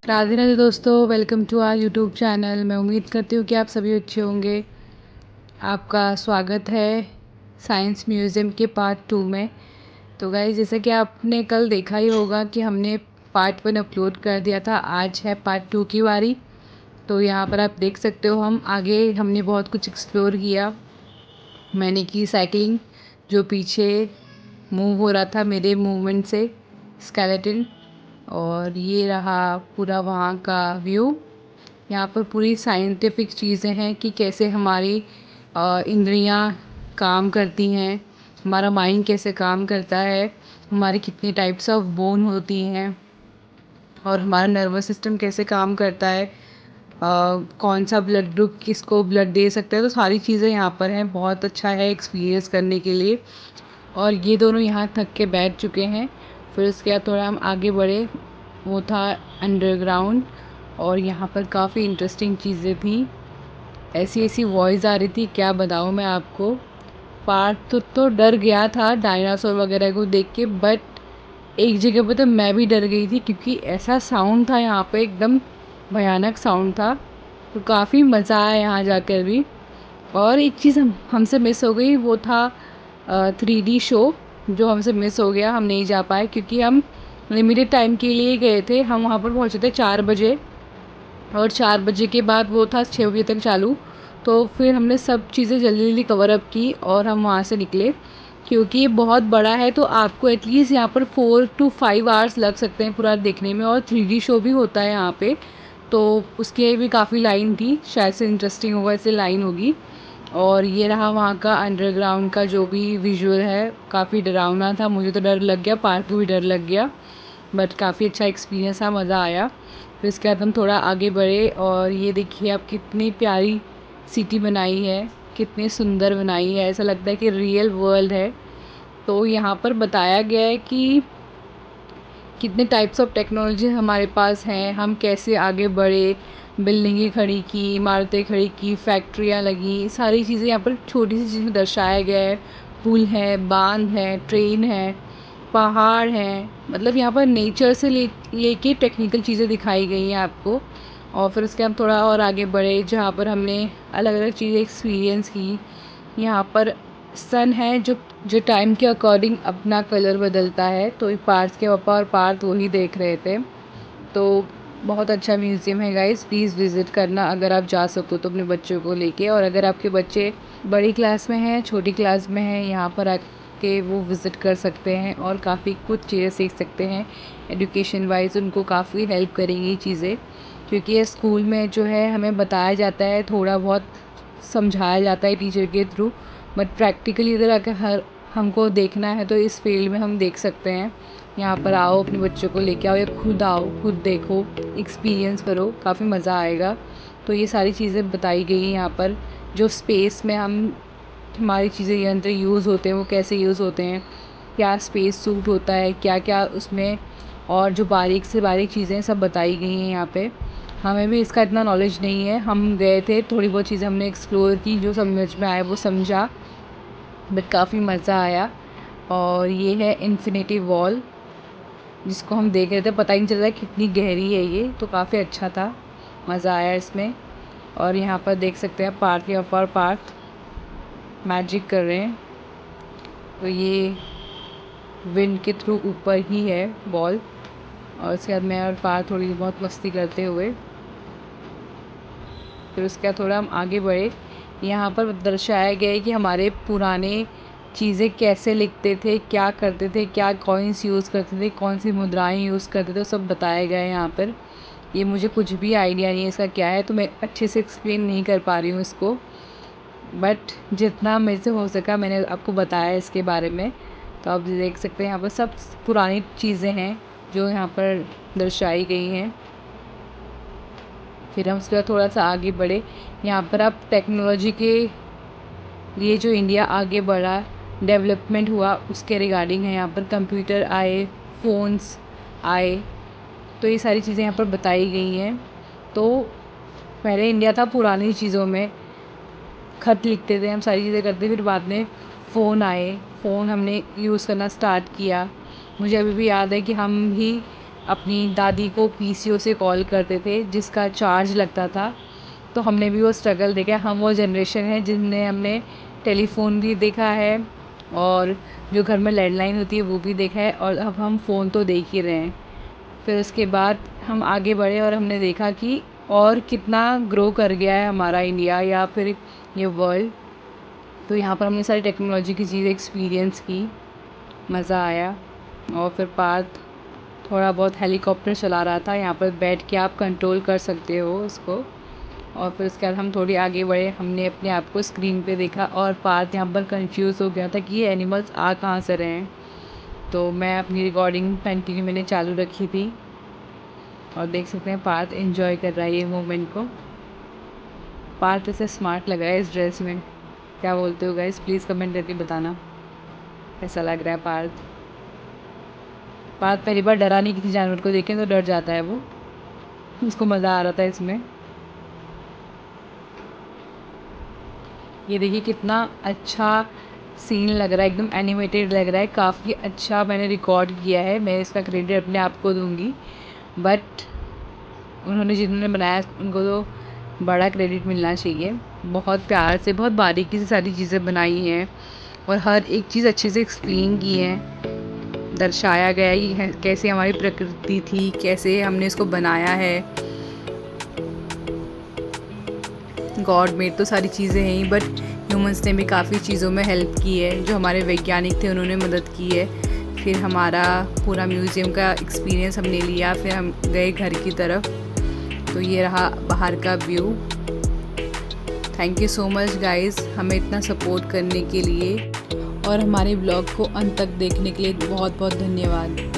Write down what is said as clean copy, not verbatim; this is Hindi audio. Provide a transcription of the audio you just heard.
राधे राधे दोस्तों, welcome to our YouTube channel. मैं उम्मीद करती हूँ कि आप सभी अच्छे होंगे। आपका स्वागत है साइंस म्यूज़ियम के पार्ट 2 में। तो गाइस, जैसे कि आपने कल देखा ही होगा कि हमने पार्ट 1 अपलोड कर दिया था। आज है पार्ट 2 की बारी। तो यहाँ पर आप देख सकते हो हमने बहुत कुछ एक्सप्लोर किया। मैंने की साइकिलिंग, जो पीछे मूव हो रहा था मेरे मूवमेंट से, स्केलेटन। और ये रहा पूरा वहाँ का व्यू। यहाँ पर पूरी साइंटिफिक चीज़ें हैं कि कैसे हमारी इंद्रियाँ काम करती हैं, हमारा माइंड कैसे काम करता है, हमारी कितनी टाइप्स ऑफ बोन होती हैं और हमारा नर्वस सिस्टम कैसे काम करता है, कौन सा ब्लड ग्रुप किसको ब्लड दे सकता है। तो सारी चीज़ें यहाँ पर हैं। बहुत अच्छा है एक्सपीरियंस करने के लिए। और ये दोनों यहाँ थक के बैठ चुके हैं। फिर उसके बाद थोड़ा हम आगे बढ़े, वो था अंडरग्राउंड। और यहाँ पर काफ़ी इंटरेस्टिंग चीज़ें थी। ऐसी ऐसी वॉइस आ रही थी, क्या बताऊँ मैं आपको। पार्थ तो डर गया था डायनासोर वगैरह को देख के, बट एक जगह पे तो मैं भी डर गई थी क्योंकि ऐसा साउंड था यहाँ पे, एकदम भयानक साउंड था। तो काफ़ी मज़ा आया यहाँ जाकर भी। और एक चीज़ हमसे मिस हो गई, वो था 3D शो, जो हमसे मिस हो गया। हम नहीं जा पाए क्योंकि हम लिमिटेड टाइम के लिए गए थे। हम वहाँ पर पहुँचे थे 4 बजे, और 4 बजे के बाद वो था 6 बजे तक चालू। तो फिर हमने सब चीज़ें जल्दी जल्दी कवर अप की और हम वहाँ से निकले। क्योंकि ये बहुत बड़ा है तो आपको एटलीस्ट यहाँ पर 4 to 5 आवर्स लग सकते हैं पूरा देखने में। और 3D शो भी होता है यहाँ पे, तो उसके लिए भी काफ़ी लाइन थी। शायद से इंटरेस्टिंग होगा इसलिए लाइन होगी। और ये रहा वहाँ का अंडरग्राउंड का जो भी विजुअल है, काफ़ी डरावना था। मुझे तो डर लग गया, पार्क को भी डर लग गया, बट काफ़ी अच्छा एक्सपीरियंस था, मज़ा आया। फिर इसके बाद हम थोड़ा आगे बढ़े और ये देखिए आप, कितनी प्यारी सिटी बनाई है, कितनी सुंदर बनाई है। ऐसा लगता है कि रियल वर्ल्ड है। तो यहाँ पर बताया गया है कि कितने टाइप्स ऑफ टेक्नोलॉजी हमारे पास हैं, हम कैसे आगे बढ़े। बिल्डिंगें खड़ी की, इमारतें खड़ी की, फैक्ट्रियाँ लगी, सारी चीज़ें यहाँ पर छोटी सी चीज़ में दर्शाया गया है। पुल है, बांध है, ट्रेन है, पहाड़ हैं। मतलब यहाँ पर नेचर से लेके टेक्निकल चीज़ें दिखाई गई हैं आपको। और फिर उसके हम थोड़ा और आगे बढ़े, जहाँ पर हमने अलग अलग चीज़ें एक्सपीरियंस की। यहाँ पर सन है जो टाइम के अकॉर्डिंग अपना कलर बदलता है। तो पार्थ के पापा और पार्थ वही देख रहे थे। तो बहुत अच्छा म्यूज़ियम है गाइस, प्लीज़ विज़िट करना अगर आप जा सको तो अपने बच्चों को लेके। और अगर आपके बच्चे बड़ी क्लास में हैं, छोटी क्लास में हैं, यहाँ पर आके वो विज़िट कर सकते हैं और काफ़ी कुछ चीज़ें सीख सकते हैं। एजुकेशन वाइज उनको काफ़ी हेल्प करेंगी चीज़ें, क्योंकि ये स्कूल में जो है हमें बताया जाता है, थोड़ा बहुत समझाया जाता है टीचर के थ्रू, बट प्रैक्टिकली इधर आकर हमको देखना है तो इस फील्ड में हम देख सकते हैं। यहाँ पर आओ, अपने बच्चों को लेके आओ या खुद आओ, खुद देखो, एक्सपीरियंस करो, काफ़ी मज़ा आएगा। तो ये सारी चीज़ें बताई गई हैं यहाँ पर। जो स्पेस में हमारी चीज़ें यंत्र यूज़ होते हैं वो कैसे यूज़ होते हैं, क्या स्पेस सूट होता है, क्या क्या उसमें, और जो बारीक से बारीक चीज़ें सब बताई गई हैं यहाँ पे। हमें भी इसका इतना नॉलेज नहीं है, हम गए थे, थोड़ी बहुत चीज़ें हमने एक्सप्लोर की, जो समझ में आया वो समझा, बट काफ़ी मज़ा आया। और ये है इन्फिनिटी वॉल, जिसको हम देख रहे थे, पता ही नहीं चल रहा है कितनी गहरी है ये। तो काफ़ी अच्छा था, मज़ा आया इसमें। और यहाँ पर देख सकते हैं पार्थ और पार्थ मैजिक कर रहे हैं। तो ये विंड के थ्रू ऊपर ही है बॉल। और उसके बाद मैं और पार्थ थोड़ी बहुत मस्ती करते हुए, फिर उसके बाद थोड़ा हम आगे बढ़े। यहाँ पर दर्शाया गया है कि हमारे पुराने चीज़ें कैसे लिखते थे, क्या करते थे, क्या कॉइन्स यूज़ करते थे, कौन सी मुद्राएं यूज़ करते थे, सब बताया गया है यहाँ पर। ये मुझे कुछ भी आइडिया नहीं है इसका क्या है, तो मैं अच्छे से एक्सप्लेन नहीं कर पा रही हूँ इसको, बट जितना मेरे से हो सका मैंने आपको बताया इसके बारे में। तो आप देख सकते हैं यहाँ पर सब पुरानी चीज़ें हैं जो यहाँ पर दर्शाई गई हैं। फिर हम उसके बाद थोड़ा सा आगे बढ़े। यहाँ पर आप टेक्नोलॉजी के लिए जो इंडिया आगे बढ़ा, डेवलपमेंट हुआ, उसके रिगार्डिंग है। यहाँ पर कंप्यूटर आए, फ़ोन्स आए, तो ये सारी चीज़ें यहाँ पर बताई गई हैं। तो पहले इंडिया था पुरानी चीज़ों में, खत लिखते थे, हम सारी चीज़ें करते, फिर बाद में फ़ोन आए, फ़ोन हमने यूज़ करना स्टार्ट किया। मुझे अभी भी याद है कि हम ही अपनी दादी को पीसीओ से कॉल करते थे जिसका चार्ज लगता था। तो हमने भी वो स्ट्रगल देखा। हम वो जनरेशन है जिनने हमने टेलीफ़ोन भी देखा है और जो घर में लैंडलाइन होती है वो भी देखा है, और अब हम फ़ोन तो देख ही रहे हैं। फिर उसके बाद हम आगे बढ़े और हमने देखा कि और कितना ग्रो कर गया है हमारा इंडिया या फिर ये वर्ल्ड। तो यहाँ पर हमने सारी टेक्नोलॉजी की चीज़ें एक्सपीरियंस की, मज़ा आया। और फिर पार्थ थोड़ा बहुत हेलीकॉप्टर चला रहा था, यहाँ पर बैठ के आप कंट्रोल कर सकते हो उसको। और फिर उसके बाद हम थोड़ी आगे बढ़े, हमने अपने आप को स्क्रीन पे देखा और पार्थ यहाँ पर कंफ्यूज हो गया था कि ये एनिमल्स आ कहाँ से रहे हैं। तो मैं अपनी रिकॉर्डिंग कंटिन्यू मैंने चालू रखी थी और देख सकते हैं पार्थ एंजॉय कर रहा है ये मोमेंट को। पार्थ ऐसे स्मार्ट लग रहा है इस ड्रेस में। क्या बोलते हो गाइस, प्लीज़ कमेंट करके बताना कैसा लग रहा है पार्थ। पार्थ पहली बार डरा नहीं किसी जानवर को देखे तो डर जाता है वो, उसको मज़ा आ रहा था इसमें। ये देखिए कितना अच्छा सीन लग रहा है, एकदम एनिमेटेड लग रहा है, काफ़ी अच्छा मैंने रिकॉर्ड किया है। मैं इसका क्रेडिट अपने आप को दूंगी, बट जिन्होंने बनाया उनको तो बड़ा क्रेडिट मिलना चाहिए। बहुत प्यार से, बहुत बारीकी से सारी चीज़ें बनाई हैं और हर एक चीज़ अच्छे से एक्सप्लेन की है, दर्शाया गया है कैसे हमारी प्रकृति थी, कैसे हमने इसको बनाया है। गॉड मेड तो सारी चीज़ें हैं ही, बट ह्यूमंस ने भी काफ़ी चीज़ों में हेल्प की है। जो हमारे वैज्ञानिक थे उन्होंने मदद की है। फिर हमारा पूरा म्यूज़ियम का एक्सपीरियंस हमने लिया, फिर हम गए घर की तरफ। तो ये रहा बाहर का view. Thank you so much guys हमें इतना सपोर्ट करने के लिए और हमारे ब्लॉग को अंत तक देखने के लिए बहुत बहुत धन्यवाद।